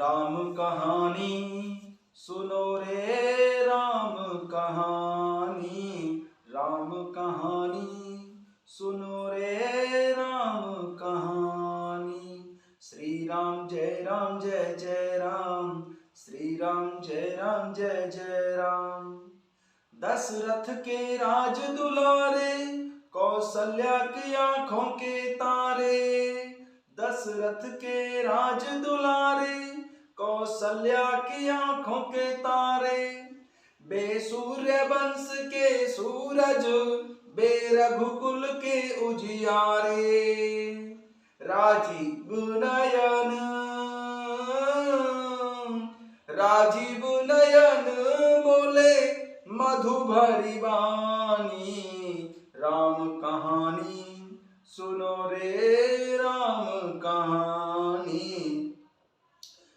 राम कहानी सुनो रे राम कहानी, राम कहानी सुनो रे राम कहानी। श्री राम जय राम जय जय राम, श्री राम जय राम जय जय राम। दशरथ के राज दुलारे, कौशल्या की आंखों के तारे। दशरथ के राज दुलारे, कौशल्या की आंखों के तारे। बेसूर्य वंश के सूरज, बेरघुकुल के उजियारे। राजीव नयन, राजीव नयन बोले मधु भरी वाणी। राम कहानी सुनो रे राम कहानी।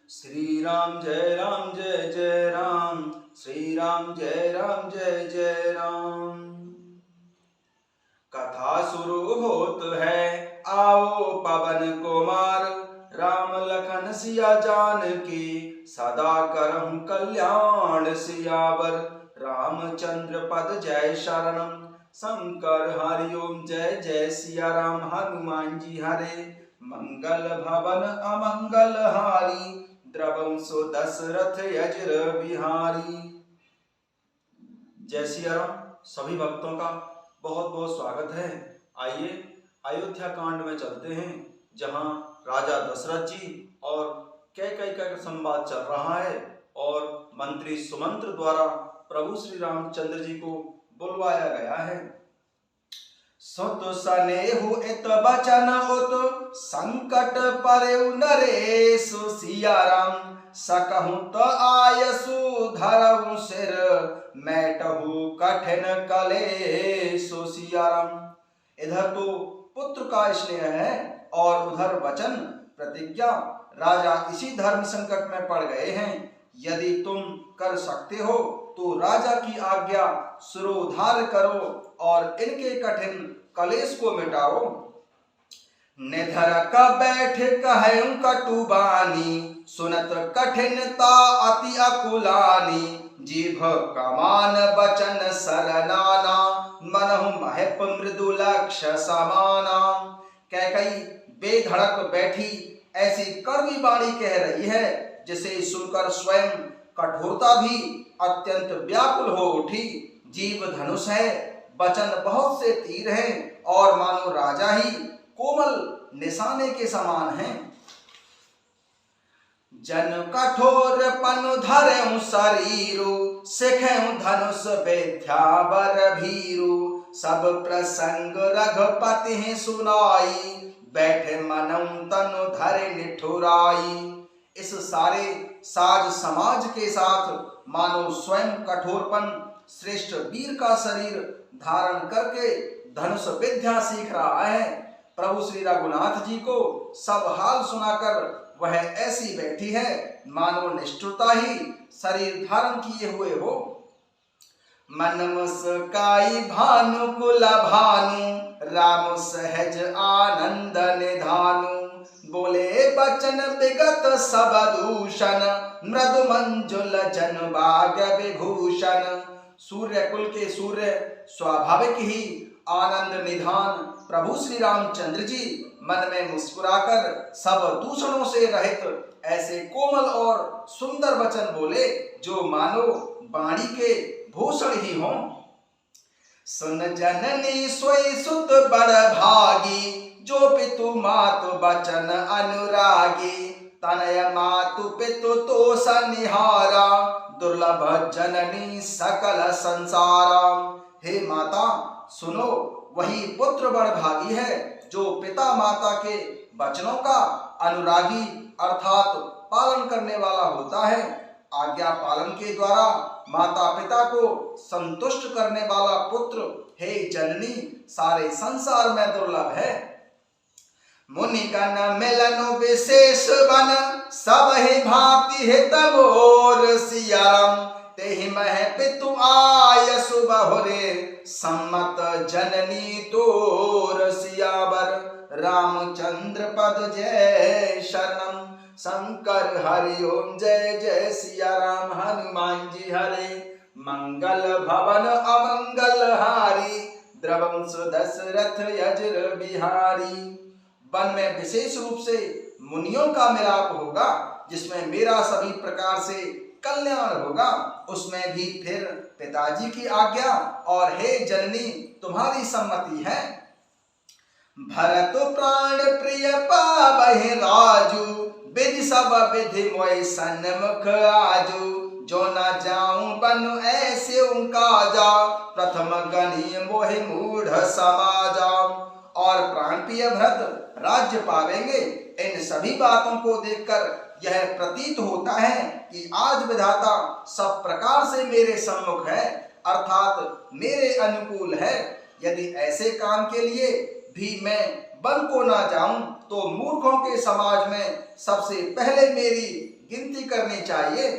श्री राम जय राम जय जय राम, श्री राम जय राम जय जय राम। कथा शुरू होत है, आओ पवन कुमार। राम लखन सिया जानकी, सदा करहु कल्याण सियावर। रामचंद्र पद जय शरणम, शंकर हरि ओम जय जय सिया राम। हनुमान जी हरे, मंगल भवन अमंगल हारी। द्रवंसो दशरथ यज्र बिहारी। जय सिया राम। सभी भक्तों का बहुत बहुत स्वागत है। आइए अयोध्या कांड में चलते हैं, जहां राजा दशरथ जी और कैकेयी का संवाद चल रहा है और मंत्री सुमंत्र द्वारा प्रभु श्री रामचंद्र जी को बुलवाया गया है। सुत सनेहु इत बचन उत, संकट परेउ नरेशु। सिया राम सकहु त आयसु, धरहु सिर मैटहु कठिन कलेशु। सिया राम, इधर तो पुत्र का स्नेह है और उधर वचन प्रतिज्ञा। राजा इसी धर्म संकट में पड़ गए हैं। यदि तुम कर सकते हो तो राजा की आज्ञा सुरोधार करो और इनके कठिन कलेश को मिटाओ। निधर का बैठ कहूं कटु बानी, सुनत कठिनता अति अकुलानी। जीभ कमान बचन सरनाना, मनहु महप मृदु लक्ष्य समाना। कैकेयी बेधड़क बैठी ऐसी कड़वी वाणी कह रही है, जिसे सुनकर स्वयं कठोरता भी अत्यंत व्याकुल हो उठी। जीव धनुष है, वचन बहुत से तीर हैं और मानो राजा ही कोमल निशाने के समान हैं। जन कठोर पनु धरेउ शरीरु, सिखेउ धनुष विद्या बर भीरु। सब प्रसंग रघुपति सुनाई, बैठे मनऊ तनु धरे निठुराई। इस सारे साज समाज के साथ मानो स्वयं कठोरपन श्रेष्ठ वीर का शरीर धारण करके धनुष विद्या सीख रहा है। प्रभु श्री रघुनाथ जी को सब हाल सुनाकर वह ऐसी बैठी है मानो निष्ठुरता ही शरीर धारण किए हुए हो। मन मुस्काई भानु कुल भानु, राम सहज आनंद निधानु। बोले बचन विगत सब दूषण, मृदु मंजुल जन भाग्य विभूषण। सूर्य कुल के सूर्य स्वाभाविक ही आनंद निधान प्रभु श्री रामचंद्र जी मन में मुस्कुराकर सब दूषणों से रहित ऐसे कोमल और सुंदर वचन बोले, जो मानो वाणी के भूषण ही हों। सुन जननी सोई सुत बड़ भागी, जो पितु मातु बचन अनुरागी। तनय मातु पितु तो सनिहारा, दुर्लभ जननी सकल संसारा। हे माता सुनो, वही पुत्र बड़ भागी है जो पिता माता के वचनों का अनुरागी अर्थात पालन करने वाला होता है। आज्ञा पालन के द्वारा माता पिता को संतुष्ट करने वाला पुत्र हे जननी सारे संसार में दुर्लभ है। मुनिगण मिलन विशेष बन, सब ही भांति हित मोर। सिया राम तेहि मह पितु आयसु बहुरे, सम्मत जननी तोर। सियावर रामचंद्र पद जय शरणम, शंकर हरि ओम जय जय सिया राम हनुमान जी हरे। मंगल भवन अमंगल हारी द्रवंश दशरथ यज्र बिहारी। वन में विशेष रूप से मुनियों का मिलाप होगा जिसमें मेरा सभी प्रकार से कल्याण होगा। उसमें भी फिर पिताजी की आज्ञा और हे जननी तुम्हारी सम्मति है। भरत प्राण प्रिय पावहि राजू विधि सब विधि मोय सन्मुख आजू। जो न जाऊं बनु ऐसे उनका जा प्रथम गणी मोहि मूढ़ समाजा। और प्राण प्रिय भरत राज्य पावेंगे। इन सभी बातों को देखकर यह प्रतीत होता है कि आज विधाता सब प्रकार से मेरे सम्मुख है अर्थात मेरे अनुकूल है। यदि ऐसे काम के लिए भी मैं वन को ना जाऊं तो मूर्खों के समाज में सबसे पहले मेरी गिनती करनी चाहिए।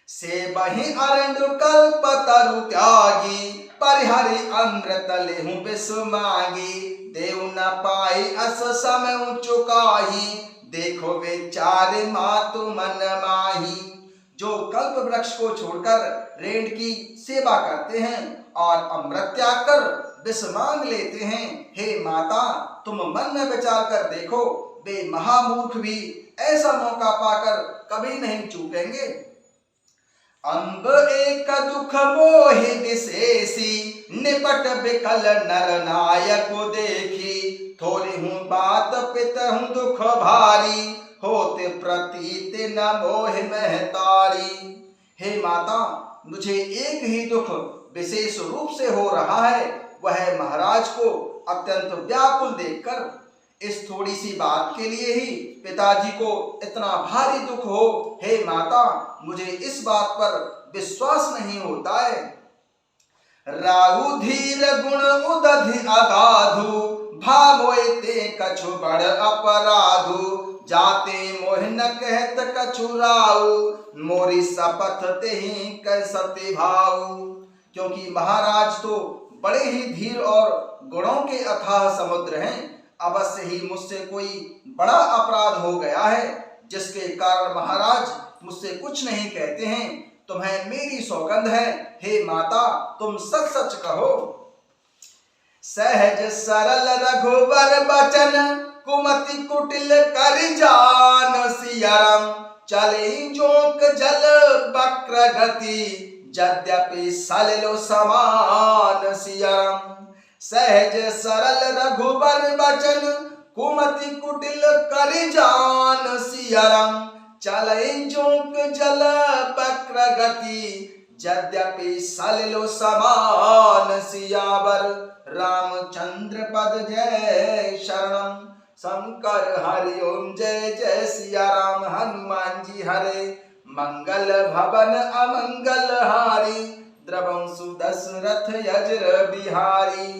से बहि अरण्य कल्प तरु त्यागी परिहरि अमृत लेहु विश्व मांगी। देव न पाई अस समय चुकाही देखो विचार मातु मन माही। जो कल्प वृक्ष को छोड़कर रेंड की सेवा करते हैं और अमृत त्याग कर विष मांग लेते हैं, हे माता तुम मन में विचार कर देखो वे महामूर्ख भी ऐसा मौका पाकर कभी नहीं चूकेंगे। अम्ब एक दुख मोहि विशेषी निपट बिकल नर नायक देखी। थोड़ी हूँ बात पित हूँ दुख भारी होते प्रतीत न मोह महतारी। हे माता मुझे एक ही दुख विशेष रूप से हो रहा है वह महाराज को अत्यंत व्याकुल देखकर। इस थोड़ी सी बात के लिए ही पिताजी को इतना भारी दुख हो। हे माता मुझे इस बात पर विश्वास नहीं होता है। राहु धीर गुण उदधि अगाधु भावोए ते कछु बड़ अपराधु। जाते मोह न कहत कछु राउ मोरी शपथ तेहि कैसते भाऊ। क्योंकि महाराज तो बड़े ही धीर और गुणों के अथाह समुद्र हैं। अवश्य ही मुझसे कोई बड़ा अपराध हो गया है जिसके कारण महाराज मुझसे कुछ नहीं कहते हैं। तुम्हें मेरी सौगंध है हे माता तुम सच सच कहो। सहज सरल रघुबर बचन कुमति कुटिल कर जान सियाराम। चले जोक जल वक्र गति यद्यपि सलिलो समान सियाराम। सहज सरल रघुबर बचन कुमति कुटिल कर जान सियाराम। चले जोक जल वक्र गति यद्यपि सलिलो समान सियावर। रामचंद्र पद जय शरणम। शंकर हरि ओम जय जय सिया राम हनुमान जी हरे। मंगल भवन अमंगल हारी द्रवंशु दशरथ यज्र बिहारी।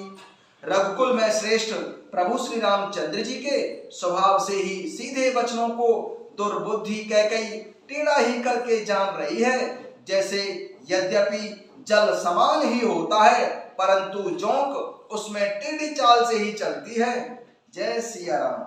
रघुकुल में श्रेष्ठ प्रभु श्री रामचंद्र जी के स्वभाव से ही सीधे वचनों को दुर्बुद्धि कैकेयी टेढ़ा ही करके जान रही है। जैसे यद्यपि जल समान ही होता है परंतु जोंक उसमें टेढ़ी चाल से ही चलती है। जय सिया राम।